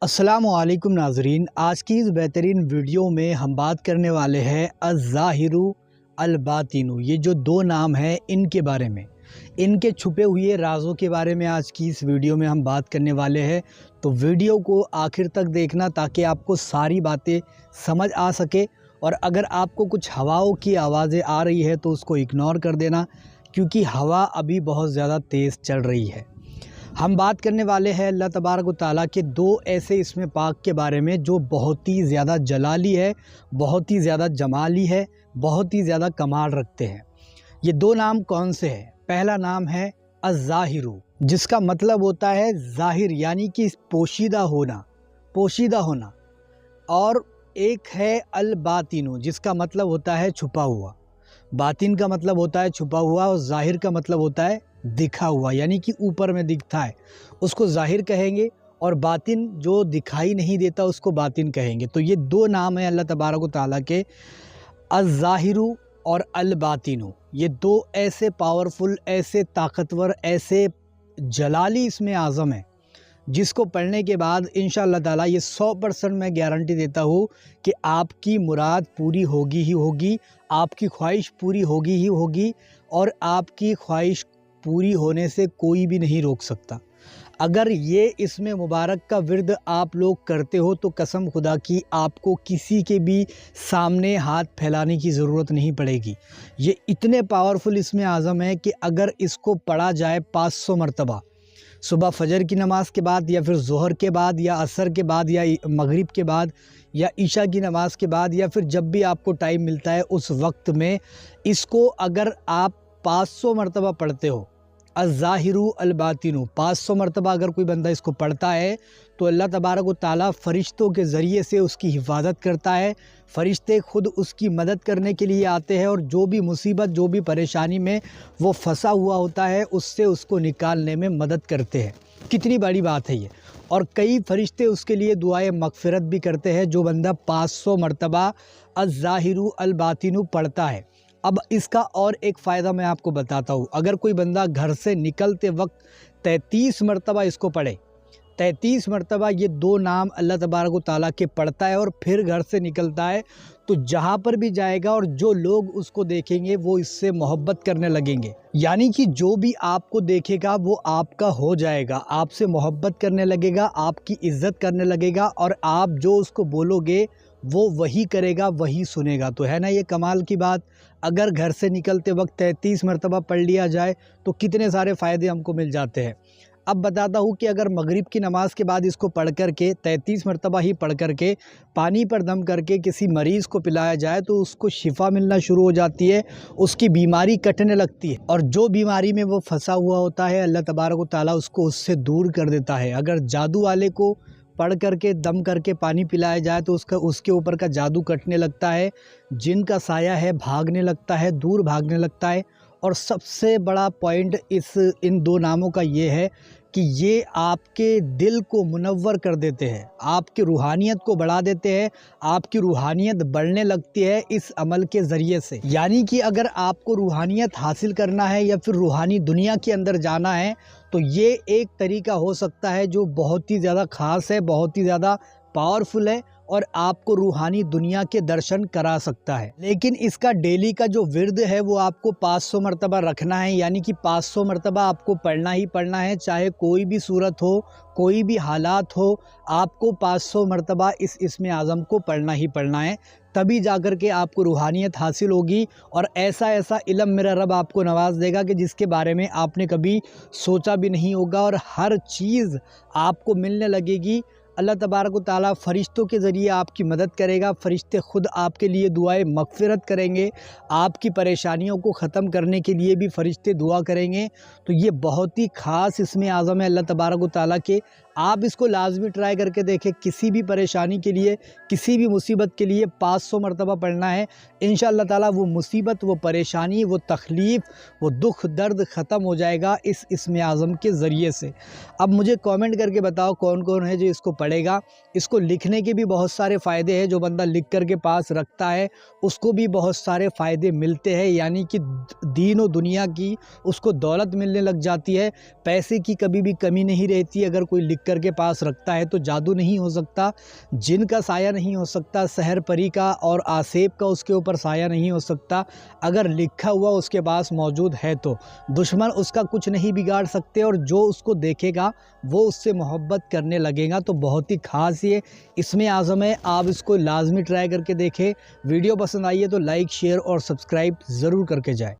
अस्सलामुअलैकुम नाजरीन, आज की इस बेहतरीन वीडियो में हम बात करने वाले हैं अज़्ज़ाहिरु अल-बातिनु। ये जो दो नाम हैं इनके बारे में, इनके छुपे हुए राज़ों के बारे में आज की इस वीडियो में हम बात करने वाले हैं। तो वीडियो को आखिर तक देखना ताकि आपको सारी बातें समझ आ सके। और अगर आपको कुछ हवाओं की आवाज़ें आ रही है तो उसको इग्नोर कर देना, क्योंकि हवा अभी बहुत ज़्यादा तेज़ चल रही है। हम बात करने वाले हैं अल्लाह तबारक व तआला के दो ऐसे इसमें पाक के बारे में जो बहुत ही ज़्यादा जलाली है, बहुत ही ज़्यादा जमाली है, बहुत ही ज़्यादा कमाल रखते हैं। ये दो नाम कौन से हैं? पहला नाम है अज़्ज़ाहिरु, जिसका मतलब होता है ज़ाहिर यानी कि पोशीदा होना, पोशीदा होना। और एक है अल-बातिनु, जिसका मतलब होता है छुपा हुआ। बातिन का मतलब होता है छुपा हुआ और ज़ाहिर का मतलब होता है दिखा हुआ, यानी कि ऊपर में दिखता है उसको ज़ाहिर कहेंगे, और बातिन जो दिखाई नहीं देता उसको बातिन कहेंगे। तो ये दो नाम हैं अल्लाह तबारक व तआला के, अज़्ज़ाहिरु और अल-बातिनु। ये दो ऐसे पावरफुल, ऐसे ताकतवर, ऐसे जलाली इसमें आज़म है जिसको पढ़ने के बाद इंशाअल्लाह ताला ये 100% मैं गारंटी देता हूँ कि आपकी मुराद पूरी होगी ही होगी, आपकी ख्वाहिश पूरी होगी ही होगी, और आपकी ख्वाहिश पूरी होने से कोई भी नहीं रोक सकता। अगर ये इसमें मुबारक का विर्द आप लोग करते हो तो कसम खुदा की आपको किसी के भी सामने हाथ फैलाने की ज़रूरत नहीं पड़ेगी। ये इतने पावरफुल इसमें आज़म है कि अगर इसको पढ़ा जाए 500 मरतबा, सुबह फजर की नमाज़ के बाद, या फिर ज़ोहर के बाद, या असर के बाद, या मगरिब के बाद, या ईशा की नमाज़ के बाद, या फिर जब भी आपको टाइम मिलता है उस वक्त में इसको अगर आप 500 मरतबा पढ़ते हो, अज़्ज़ाहिरु अल-बातिनु 500 मरतबा अगर कोई बंदा इसको पढ़ता है तो अल्लाह तबारक व तआला फ़रिश्तों के ज़रिए से उसकी हिफाजत करता है। फ़रिश्ते खुद उसकी मदद करने के लिए आते हैं, और जो भी मुसीबत, जो भी परेशानी में वो फंसा हुआ होता है उससे उसको निकालने में मदद करते हैं। कितनी बड़ी बात है ये। और कई फ़रिश्ते उसके लिए दुआए मग़फ़िरत भी करते हैं जो बंदा 500 मरतबा अज़्ज़ाहिरु अल-बातिनु पढ़ता है। अब इसका और एक फ़ायदा मैं आपको बताता हूँ। अगर कोई बंदा घर से निकलते वक्त 33 मरतबा इसको पढ़े, 33 मरतबा ये दो नाम अल्लाह तबारक व तआला के पढ़ता है और फिर घर से निकलता है, तो जहाँ पर भी जाएगा और जो लोग उसको देखेंगे वो इससे मोहब्बत करने लगेंगे। यानी कि जो भी आपको देखेगा वो आपका हो जाएगा, आपसे मोहब्बत करने लगेगा, आपकी इज़्ज़त करने लगेगा, और आप जो उसको बोलोगे वो वही करेगा, वही सुनेगा। तो है ना ये कमाल की बात। अगर घर से निकलते वक्त 33 मरतबा पढ़ लिया जाए तो कितने सारे फ़ायदे हमको मिल जाते हैं। अब बताता हूँ कि अगर मगरिब की नमाज़ के बाद इसको पढ़ कर के 33 मरतबा ही पढ़ कर के पानी पर दम करके किसी मरीज़ को पिलाया जाए तो उसको शिफा मिलना शुरू हो जाती है, उसकी बीमारी कटने लगती है, और जो बीमारी में वो फंसा हुआ होता है अल्लाह तबारक व तआला उसको उससे दूर कर देता है। अगर जादू वाले को पढ़ करके दम करके पानी पिलाया जाए तो उसके ऊपर का जादू कटने लगता है, जिन का साया है भागने लगता है, दूर भागने लगता है। और सबसे बड़ा पॉइंट इन दो नामों का ये है कि ये आपके दिल को मुनव्वर कर देते हैं, आपकी रूहानियत को बढ़ा देते हैं, आपकी रूहानियत बढ़ने लगती है इस अमल के ज़रिए से। यानी कि अगर आपको रूहानियत हासिल करना है या फिर रूहानी दुनिया के अंदर जाना है तो ये एक तरीका हो सकता है जो बहुत ही ज़्यादा ख़ास है, बहुत ही ज़्यादा पावरफुल है, और आपको रूहानी दुनिया के दर्शन करा सकता है। लेकिन इसका डेली का जो विर्द है वो आपको 500 मरतबा रखना है, यानी कि 500 मरतबा आपको पढ़ना ही पढ़ना है, चाहे कोई भी सूरत हो, कोई भी हालात हो, आपको 500 मरतबा इस इसमें आज़म को पढ़ना ही पढ़ना है। तभी जाकर के आपको रूहानियत हासिल होगी, और ऐसा ऐसा इल्म मेरा रब आपको नवाज देगा कि जिसके बारे में आपने कभी सोचा भी नहीं होगा, और हर चीज़ आपको मिलने लगेगी। अल्लाह तबारक व तआला फ़रिश्तों के ज़रिए आपकी मदद करेगा, फ़रिश्ते खुद आपके लिए दुआए मग़फ़िरत करेंगे, आपकी परेशानियों को ख़त्म करने के लिए भी फ़रिश्ते दुआ करेंगे। तो ये बहुत ही ख़ास इसमें आज़म है अल्लाह तबारक व तआला के। आप इसको लाजमी ट्राई करके देखें। किसी भी परेशानी के लिए, किसी भी मुसीबत के लिए 500 मरतबा पढ़ना है, इंशाअल्लाह ताला वो मुसीबत, वो परेशानी, वो तकलीफ़, वो दुख दर्द ख़त्म हो जाएगा इस इसमें आज़म के ज़रिए से। अब मुझे कमेंट करके बताओ कौन कौन है जो इसको पढ़ेगा। इसको लिखने के भी बहुत सारे फ़ायदे हैं, जो बंदा लिख कर के पास रखता है उसको भी बहुत सारे फ़ायदे मिलते हैं, यानी कि दीन और दुनिया की उसको दौलत मिलने लग जाती है, पैसे की कभी भी कमी नहीं रहती अगर कोई लिख कर के पास रखता है तो जादू नहीं हो सकता, जिन का साया नहीं हो सकता, सहर परी का और आसेब का उसके ऊपर साया नहीं हो सकता। अगर लिखा हुआ उसके पास मौजूद है तो दुश्मन उसका कुछ नहीं बिगाड़ सकते और जो उसको देखेगा वो उससे मोहब्बत करने लगेगा। तो बहुत ही ख़ास ये इसमें आज़म है, आप इसको लाजमी ट्राई करके देखें। वीडियो पसंद आई है तो लाइक शेयर और सब्सक्राइब ज़रूर करके जाएं।